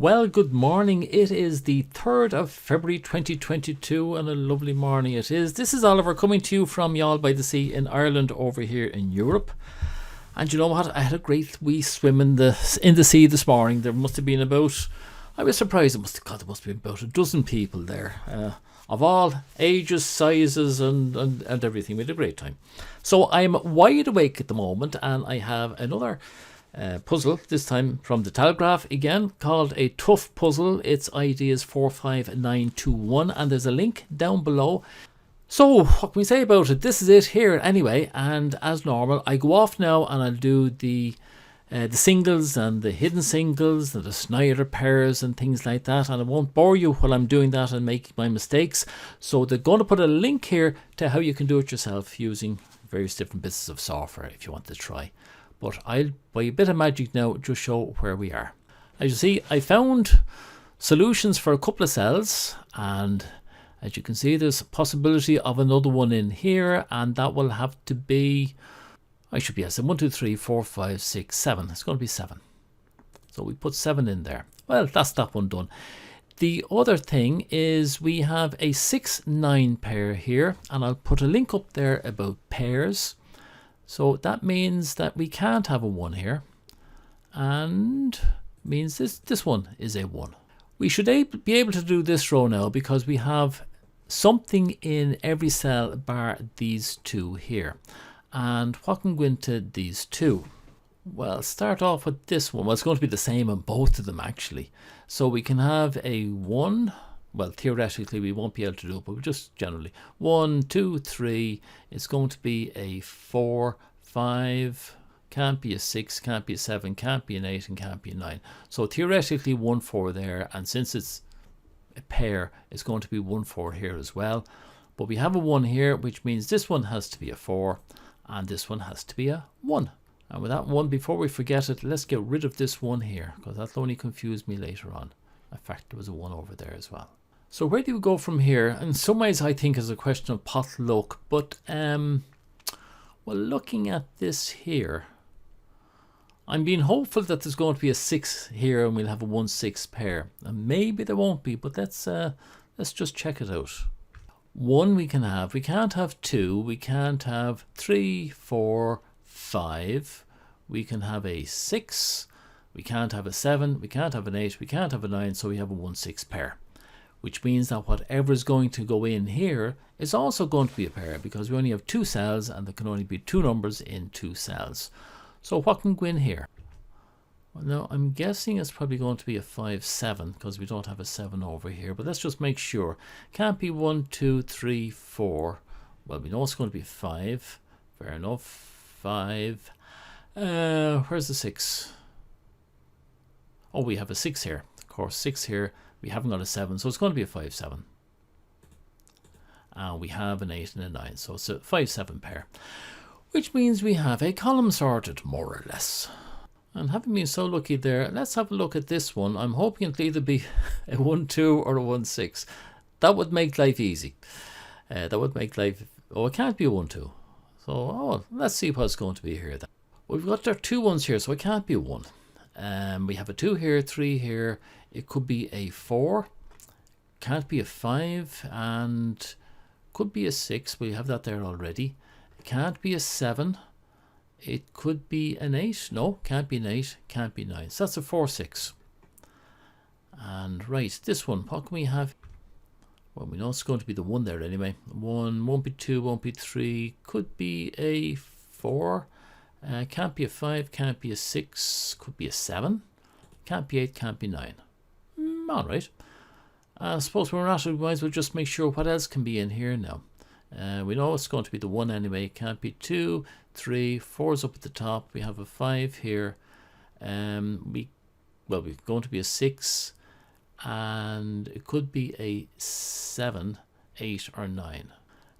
Well, good morning. It is the 3rd of February 2022 and a lovely morning it is. This is Oliver coming to you from Youghal by the Sea in Ireland over here in Europe. And you know what? I had a great wee swim in the sea this morning. There must have been about, I was surprised, there must have been about a dozen people there. Of all ages, sizes and everything. We had a great time. So I'm wide awake at the moment and I have another puzzle, this time from the Telegraph again, called a tough puzzle. Its ID is 45921 and there's a link down below. So what can we say about it? This is it here anyway, and as normal I go off now and I'll do the singles and the hidden singles and the Snyder pairs and things like that, and I won't bore you while I'm doing that and making my mistakes. So they're going to put a link here to how you can do it yourself using various different bits of software if you want to try. But I'll, by a bit of magic now, just show where we are. As you see, I found solutions for a couple of cells, and as you can see, there's a possibility of another one in here, and that will have to be, I should be asking 1, 2, 3, 4, 5, 6, 7. It's going to be 7. So we put 7 in there. Well, that's that one done. The other thing is we have a 6-9 pair here, and I'll put a link up there about pairs. So that means that we can't have a 1 here, and means this one is a 1. We should be able to do this row now because we have something in every cell bar these two here. And what can go into these two? Well, start off with this one. Well, it's going to be the same on both of them actually. So we can have a 1. Well, theoretically we won't be able to do it, but just generally 1, 2, 3. It's going to be a 4, 5. Can't be a 6, can't be a 7, can't be an 8, and can't be a 9. So theoretically 1, 4 there, and since it's a pair, it's going to be 1, 4 here as well. But we have a 1 here, which means this one has to be a 4, and this one has to be a 1. And with that 1, before we forget it, let's get rid of this 1 here, because that'll only confuse me later on. In fact, there was a 1 over there as well. So where do we go from here? In some ways I think it's a question of pot luck, but well, looking at this here, I'm being hopeful that there's going to be a 6 here and we'll have a 1-6 pair. And maybe there won't be, but let's just check it out. 1 we can have. We can't have 2. We can't have 3, 4, 5. We can have a 6. We can't have a 7. We can't have an 8. We can't have a 9. So we have a 1-6 pair. Which means that whatever is going to go in here is also going to be a pair because we only have 2 cells and there can only be 2 numbers in 2 cells. So what can go in here? Well, now I'm guessing it's probably going to be a 5, 7 because we don't have a 7 over here. But let's just make sure. Can't be 1, 2, 3, 4. Well, we know it's going to be 5. Fair enough. 5. Where's the 6? Oh, we have a 6 here. Of course, 6 here. We haven't got a 7, so it's going to be a 5, 7. And we have an 8 and a 9, so it's a 5, 7 pair. Which means we have a column sorted, more or less. And having been so lucky there, let's have a look at this one. I'm hoping it'll either be a 1, 2 or a 1, 6. That would make life easy. That would make life... Oh, it can't be a 1, 2. So, oh, let's see what it's going to be here then. We've got our 2 1s here, so it can't be a 1. We have a 2 here, 3 here. It could be a 4, can't be a 5, and could be a 6. We have that there already. It can't be a 7. It could be an 8. No, can't be an 8. Can't be 9. So that's a 4, 6. And right, this one, what can we have? Well, we know it's going to be the 1 there anyway. 1, won't be 2, won't be 3. Could be a 4. Can't be a 5. Can't be a 6. Could be a 7. Can't be 8. Can't be 9. Alright. I suppose we're not, we might as well just make sure what else can be in here now. We know it's going to be the 1 anyway. It can't be 2, 3, 4's up at the top. We have a 5 here. We're going to be a 6. And it could be a 7, 8 or 9.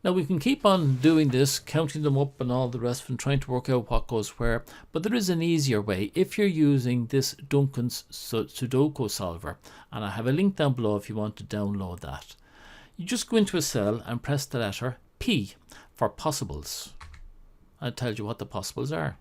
Now we can keep on doing this, counting them up and all the rest and trying to work out what goes where, but there is an easier way if you're using this Duncan's Sudoku solver, and I have a link down below if you want to download that. You just go into a cell and press the letter P for possibles. And it tells you what the possibles are.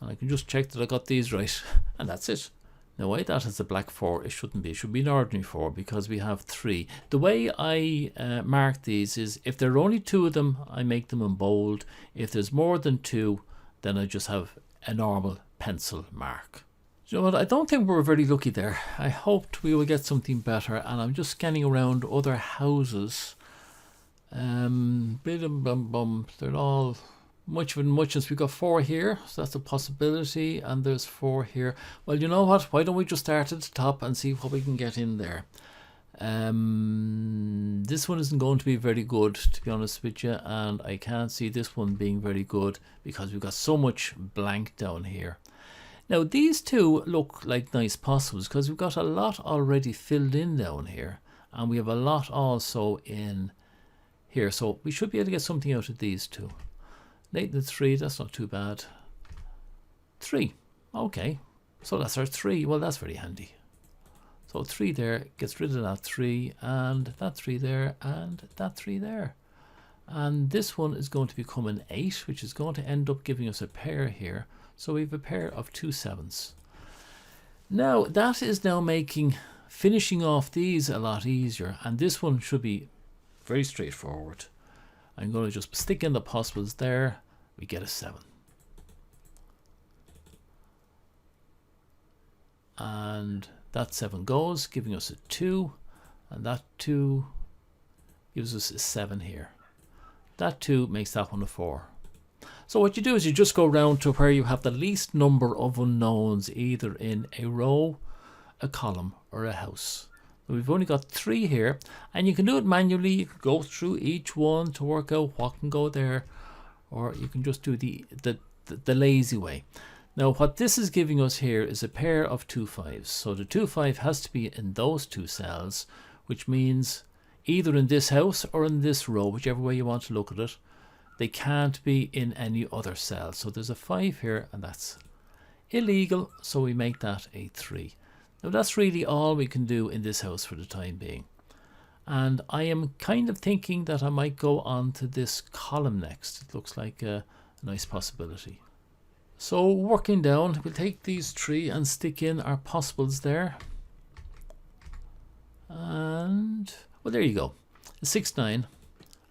And I can just check that I got these right, and that's it. Now why that is a black 4, it shouldn't be. It should be an ordinary 4 because we have 3. The way I mark these is if there are only 2 of them, I make them in bold. If there's more than 2, then I just have a normal pencil mark. You know what, I don't think we're very lucky there. I hoped we would get something better, and I'm just scanning around other houses. They're all much of a muchness. We've got 4 here, so that's a possibility, and there's 4 here. Well, you know what, why don't we just start at the top and see what we can get in there. This one isn't going to be very good, to be honest with you, and I can't see this one being very good because we've got so much blank down here. Now these 2 look like nice possibles because we've got a lot already filled in down here, and we have a lot also in here, so we should be able to get something out of these 2. Nathan 3, that's not too bad. 3, okay, so that's our 3. Well, that's very handy. So 3 there gets rid of that 3, and that 3 there, and that 3 there. And this one is going to become an 8, which is going to end up giving us a pair here. So we have a pair of 2 7s. Now that is now making finishing off these a lot easier, and this one should be very straightforward. I'm going to just stick in the possibles there. We get a 7. And that 7 goes, giving us a 2, and that 2 gives us a 7 here. That 2 makes that one a 4. So what you do is you just go round to where you have the least number of unknowns, either in a row, a column, or a house. We've only got 3 here, and you can do it manually. You can go through each one to work out what can go there, or you can just do the lazy way. Now what this is giving us here is a pair of 2 5s. So the 2 5 has to be in those 2 cells, which means either in this house or in this row, whichever way you want to look at it. They can't be in any other cell. So there's a 5 here, and that's illegal, so we make that a 3. Now that's really all we can do in this house for the time being. And I am kind of thinking that I might go on to this column next. It looks like a nice possibility. So working down, we'll take these 3 and stick in our possibles there. And, well, there you go. A 6 9.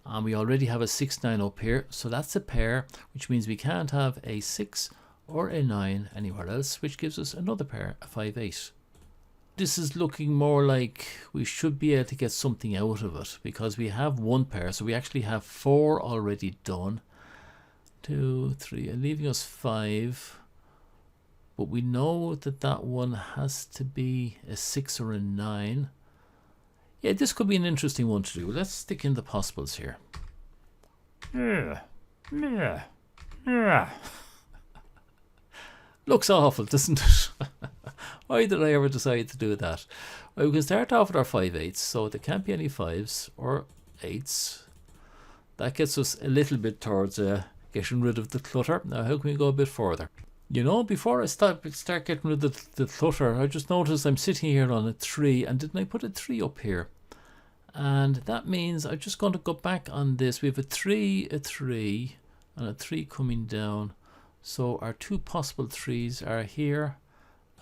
And we already have a 6 9 up here, so that's a pair, which means we can't have a 6 or a 9 anywhere else, which gives us another pair, a 5 8. This is looking more like we should be able to get something out of it, because we have 1 pair, so we actually have 4 already done. 2 3, and leaving us 5, but we know that that one has to be a 6 or a 9. Yeah, this could be an interesting one to do. Let's stick in the possibles here. Looks awful, doesn't it? Why did I ever decide to do that? Well, we can start off with our 5 8s, so there can't be any 5s or 8s. That gets us a little bit towards getting rid of the clutter. Now, how can we go a bit further? You know, before I start getting rid of the clutter, I just noticed I'm sitting here on a 3, and didn't I put a 3 up here? And that means I'm just going to go back on this. We have a 3, a 3, and a 3 coming down. So our 2 possible 3s are here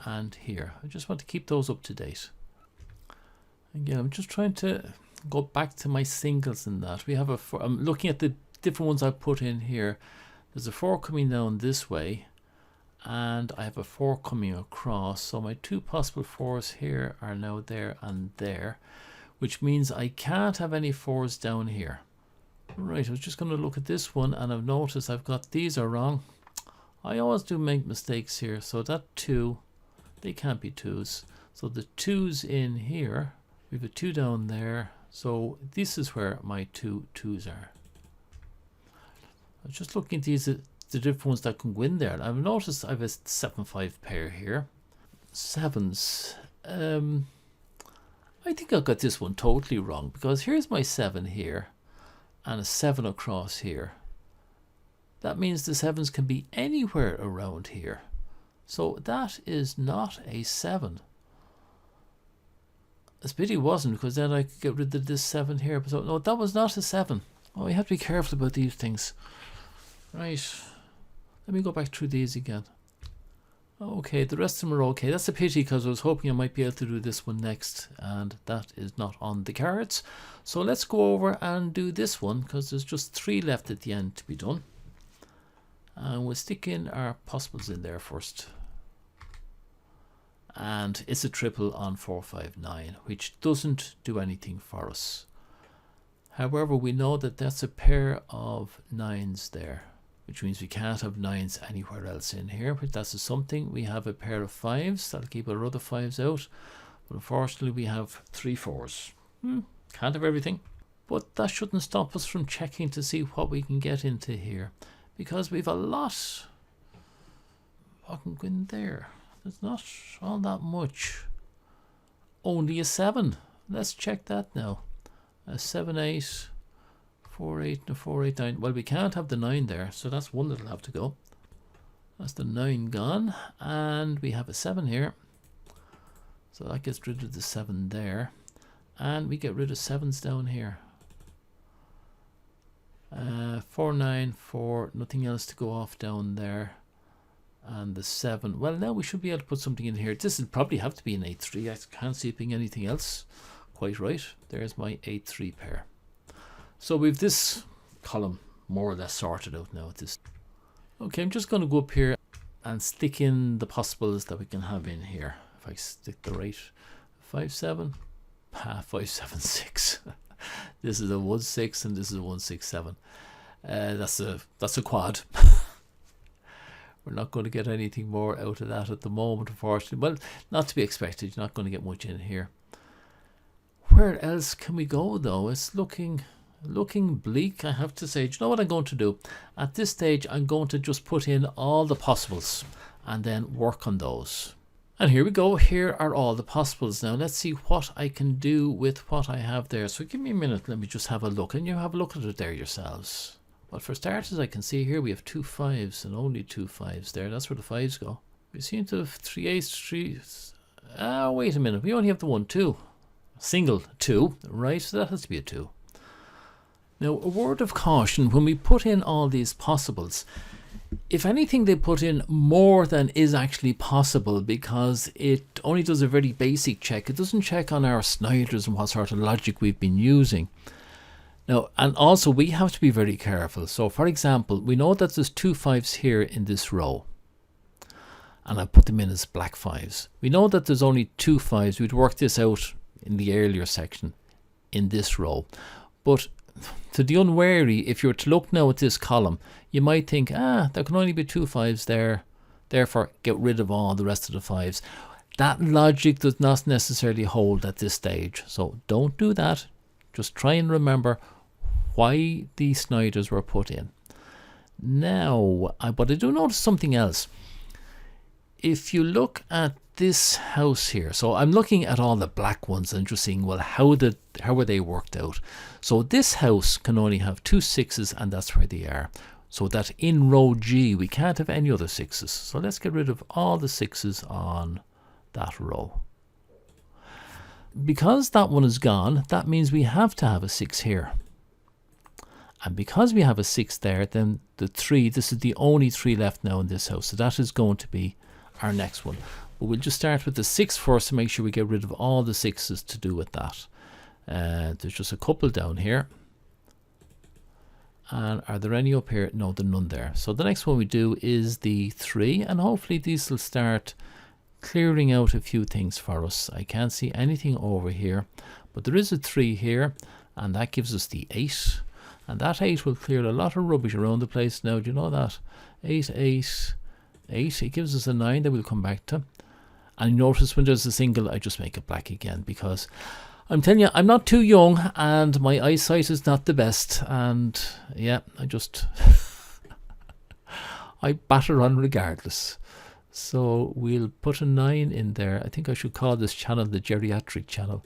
and here. I just want to keep those up to date. Again, I'm just trying to go back to my singles in that. We have a 4. I'm looking at the different ones I've put in here. There's a 4 coming down this way, and I have a 4 coming across. So my 2 possible 4s here are now there and there, which means I can't have any 4s down here. Right, I was just going to look at this one, and I've noticed I've got these are wrong. I always do make mistakes here. So that 2, they can't be 2s. So the 2's in here. We have a 2 down there. So this is where my 2 2's are. I was just looking at these, the different ones that can go in there. I've noticed I have a 7 5 pair here. 7s. I think I got this one totally wrong, because here's my 7 here and a 7 across here. That means the 7s can be anywhere around here. So that is not a 7. It's a pity it wasn't, because then I could get rid of this 7 here. But so, no, that was not a 7. Oh, you have to be careful about these things. Right. Let me go back through these again. Okay, the rest of them are okay. That's a pity because I was hoping I might be able to do this one next, and that is not on the cards. So let's go over and do this one because there's just 3 left at the end to be done. And we'll stick in our possibles in there first. And it's a triple on 4, 5, 9, which doesn't do anything for us. However, we know that that's a pair of 9s there, which means we can't have 9s anywhere else in here, but that's something. We have a pair of 5s, that'll keep our other 5s out, but unfortunately we have 3 4s. Can't have everything, but that shouldn't stop us from checking to see what we can get into here, because we've a lot. I can go in there. There's not all that much. Only a 7. Let's check that now. A 7 8, 4 8 and a 4 8 9. Well, we can't have the 9 there, so that's one that'll have to go. That's the 9 gone, and we have a 7 here, so that gets rid of the 7 there, and we get rid of 7s down here. 4 9 4, nothing else to go off down there, and the 7. Well, now we should be able to put something in here. This will probably have to be an 8 3. I can't see it being anything else. Quite right. There's my 8 3 pair. So we've this column more or less sorted out now at this. Okay, I'm just going to go up here and stick in the possibles that we can have in here. If I stick the right 5 7, 5 7 6. This is a 1 6 and this is a 1 6 7. That's a quad. We're not going to get anything more out of that at the moment, unfortunately. Well, not to be expected. You're not going to get much in here. Where else can we go though? It's looking bleak, I have to say. Do you know what I'm going to do? At this stage, I'm going to just put in all the possibles and then work on those. And here we go. Here are all the possibles. Now let's see what I can do with what I have there. So give me a minute. Let me just have a look, and you have a look at it there yourselves. Well, for starters, I can see here we have 2 5s and only 2 5s there. That's where the 5s go. We seem to have 3 8s, 3. Wait a minute. We only have the 1 2. Single 2, right? So that has to be a 2. Now, a word of caution, when we put in all these possibles, if anything, they put in more than is actually possible, because it only does a very basic check. It doesn't check on our Snyders and what sort of logic we've been using. Now, and also we have to be very careful. So, for example, we know that there's 2 5s here in this row, and I put them in as black 5s. We know that there's only 2 5s. We'd work this out in the earlier section in this row. But to the unwary, if you were to look now at this column, you might think, there can only be 2 5s there, therefore get rid of all the rest of the 5s. That logic does not necessarily hold at this stage, so don't do that. Just try and remember why the Snyders were put in. Now, but I do notice something else. If you look at this house here, so I'm looking at all the black ones and just seeing, well, how were they worked out? So this house can only have 2 6s, and that's where they are. So that in row G, we can't have any other 6s. So let's get rid of all the 6s on that row. Because that one is gone, that means we have to have a 6 here. And because we have a 6 there, then the 3, this is the only 3 left now in this house. So that is going to be our next one. But we'll just start with the 6 first to make sure we get rid of all the 6s to do with that. There's just a couple down here. And are there any up here? No, there are none there. So the next one we do is the 3, and hopefully these will start clearing out a few things for us. I can't see anything over here, but there is a 3 here, and that gives us the 8. And that 8 will clear a lot of rubbish around the place now. Do you know that? 8, 8, 8. It gives us a 9 that we'll come back to. And you notice when there's a single, I just make it black again, because I'm telling you, I'm not too young and my eyesight is not the best. And yeah, I just I batter on regardless. So we'll put a 9 in there. I think I should call this channel the geriatric channel,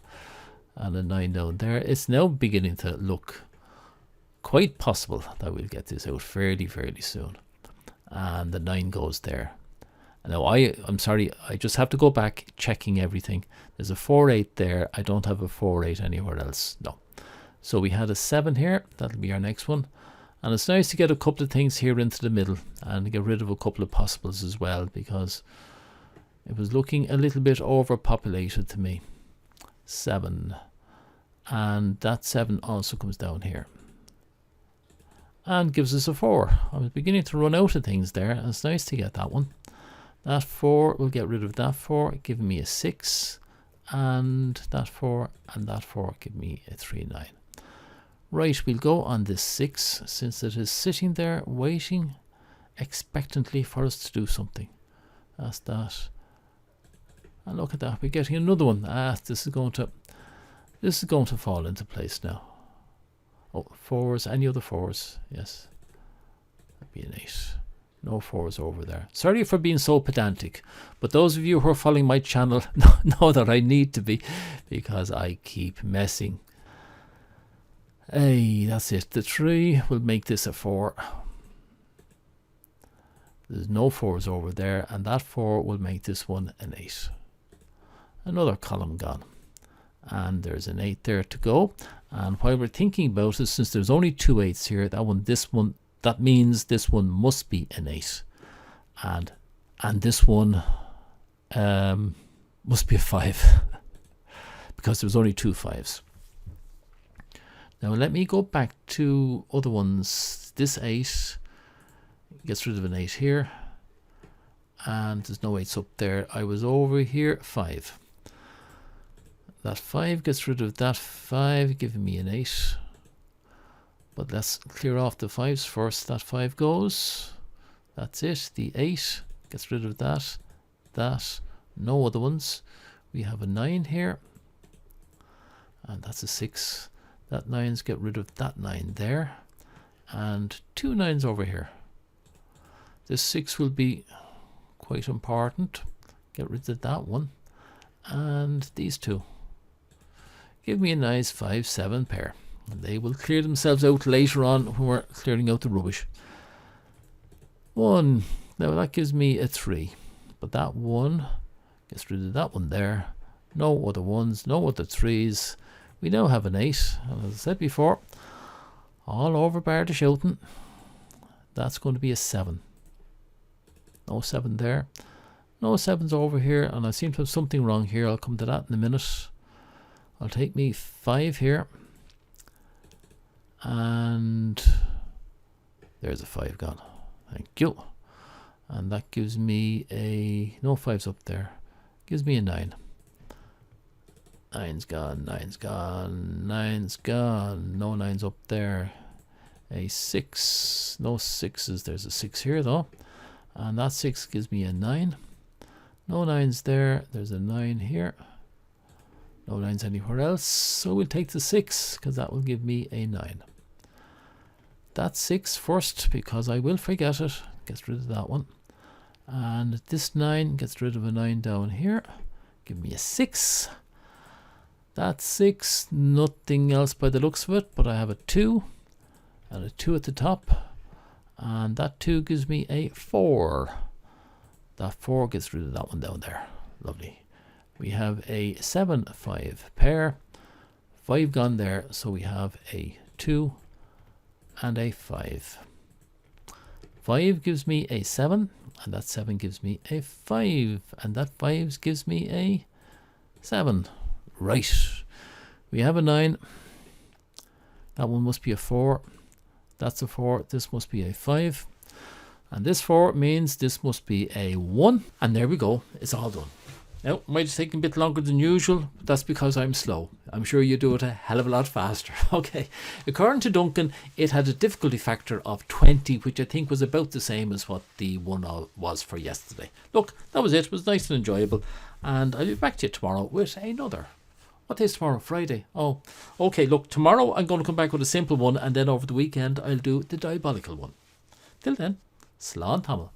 and a 9 down there. It's now beginning to look quite possible that we'll get this out fairly soon. And the 9 goes there. Now I'm sorry, I just have to go back checking everything. There's a 4 8 there. I don't have a 4 8 anywhere else. No. So we had a 7 here. That'll be our next one. And it's nice to get a couple of things here into the middle and get rid of a couple of possibles as well, because It was looking a little bit overpopulated to me. 7. And that 7 also comes down here. And gives us a 4. I was beginning to run out of things there. And it's nice to get that one. That 4 will get rid of that 4, giving me a 6. And that 4 and that 4 give me a 3, 9. Right, we'll go on this 6 since it is sitting there waiting expectantly for us to do something. That's that. And look at that, we're getting another one. This is going to fall into place now. Oh, 4s, any other 4s? Yes. That'd be an 8. No 4s over there. Sorry for being so pedantic, but those of you who are following my channel know that I need to be, because I keep messing. Hey, that's it. The 3 will make this a 4. There's no 4s over there, and that 4 will make this one an 8. Another column gone. And there's an 8 there to go. And while we're thinking about it, since there's only 2 8s here, that means this one must be an 8. And this one must be a 5. Because there's only 2 5s. Now let me go back to other ones. This 8 gets rid of an 8 here. And there's no 8s up there. I was over here, 5. That 5 gets rid of that 5, giving me an 8. But let's clear off the 5s first. That 5 goes. That's it. The 8 gets rid of that. No other ones. We have a 9 here. And that's a 6. That 9's get rid of that 9 there. And 2 9s over here. This 6 will be quite important. Get rid of that one. And these 2. Give me a nice 5 7 pair. And they will clear themselves out later on when we're clearing out the rubbish. 1. Now that gives me a 3. But that 1 gets rid of that one there. No other 1s, no other 3s. We now have an 8. And as I said before, all over bar the shouting. That's going to be a 7. No 7 there. No 7s over here. And I seem to have something wrong here. I'll come to that in a minute. I'll take me 5 here. And there's a 5 gone. Thank you. And that gives me no 5s up there. Gives me a 9. 9's gone, 9's gone, 9's gone. No 9s up there. A 6. No 6s. There's a 6 here though. And that 6 gives me a 9. No 9s there. There's a 9 here. No 9s anywhere else. So we'll take the 6 because that will give me a 9. That 6 first because I will forget it. Gets rid of that one. And this 9 gets rid of a 9 down here. Give me a 6. That 6, nothing else by the looks of it, but I have a 2 and a 2 at the top. And that 2 gives me a 4. That 4 gets rid of that one down there. Lovely. We have a 7 5 pair. 5 gone there, so we have a 2 and a 5. 5 gives me a 7, and that 7 gives me a 5, and that 5 gives me a 7. Right. We have a 9. That one must be a 4. That's a 4. This must be a 5. And this 4 means this must be a 1. And there we go. It's all done. Now, it might have taken a bit longer than usual, but that's because I'm slow. I'm sure you do it a hell of a lot faster. Okay. According to Duncan, it had a difficulty factor of 20, which I think was about the same as what the one was for yesterday. Look, that was it. It was nice and enjoyable. And I'll be back to you tomorrow with another. What day is tomorrow? Friday. Oh, okay. Look, tomorrow I'm going to come back with a simple one, and then over the weekend I'll do the diabolical one. Till then, slán tamil.